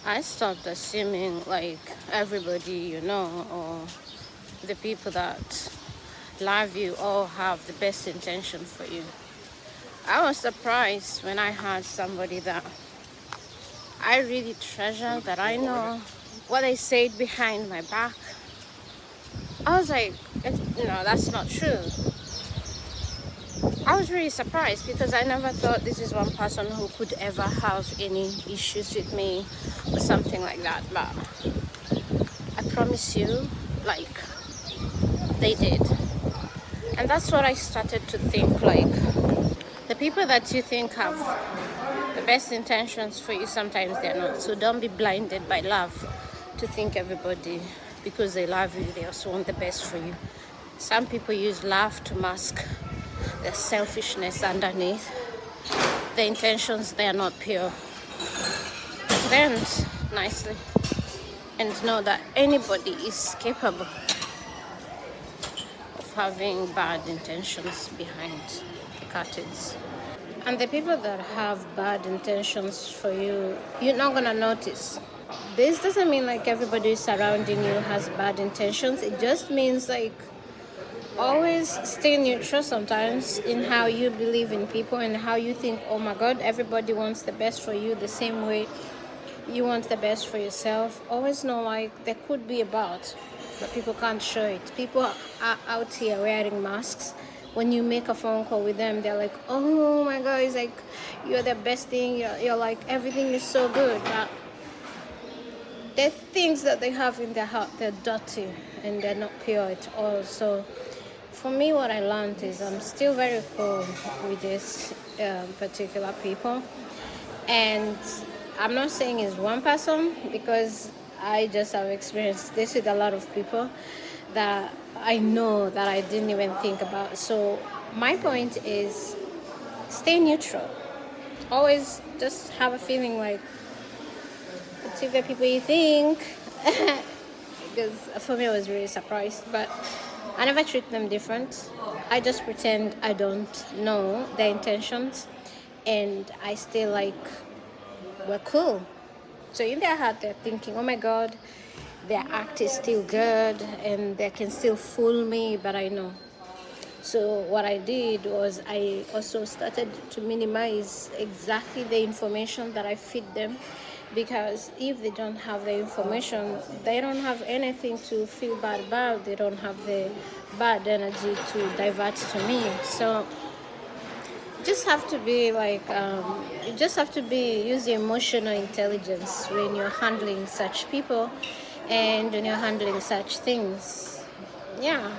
I stopped assuming like everybody or the people that love you all have the best intention for you. I was surprised when I had somebody that I really treasure, that I know what they said behind my back. I was like, that's not true. I was really surprised because I never thought this is one person who could ever have any issues with me or something like that. But I promise you, like, they did. And that's what I started to think, like, the people that you think have the best intentions for you, sometimes they're not. So don't be blinded by love to think everybody, because they love you, they also want the best for you. Some people use love to mask their selfishness underneath. The intentions, they are not pure. Then nicely and know that anybody is capable of having bad intentions behind the curtains. And the people that have bad intentions for you, you're not gonna notice. This doesn't mean like everybody surrounding you has bad intentions. It just means like always stay neutral sometimes in how you believe in people and how you think, oh my God, everybody wants the best for you the same way you want the best for yourself. Always know like there could be a but people can't show it. People are out here wearing masks. When you make a phone call with them, they're like, oh my God, it's like you're the best thing. You're like, everything is so good. But the things that they have in their heart, they're dirty and they're not pure at all. So for me, what I learned is I'm still very cool with this particular people. And I'm not saying it's one person, because I just have experienced this with a lot of people that I know that I didn't even think about. So my point is stay neutral. Always just have a feeling like it's the people you think. Because for me I was really surprised, but I never treat them different. I just pretend I don't know their intentions, and I stay like we're cool. So in their heart they're thinking, oh my God, their act is still good and they can still fool me, but I know. So what I did was I also started to minimize exactly the information that I feed them, because if they don't have the information, they don't have anything to feel bad about. They don't have the bad energy to divert to me. So you just have to be like, use your emotional intelligence when you're handling such people and when you're handling such things. Yeah.